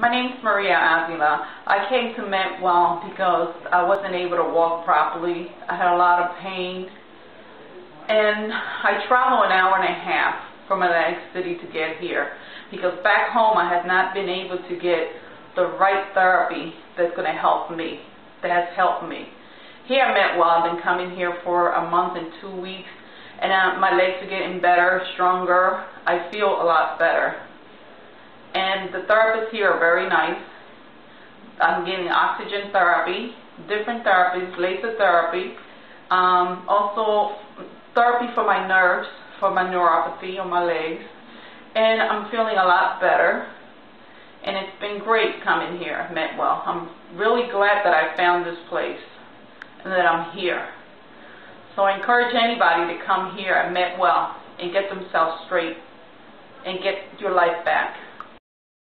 My name's Maria Avila. I came to Medwell because I wasn't able to walk properly. I had a lot of pain, and I traveled an hour and a half from Atlantic City to get here because back home I had not been able to get the right therapy that's going to help me, that has helped me. Here at Medwell, I've been coming here for a month and 2 weeks, and my legs are getting better, stronger. I feel a lot better. And the therapists here are very nice. I'm getting oxygen therapy, different therapies, laser therapy, also therapy for my nerves, for my neuropathy on my legs. And I'm feeling a lot better. And it's been great coming here at Medwell. I'm really glad that I found this place and that I'm here. So I encourage anybody to come here at Medwell and get themselves straight and get your life back.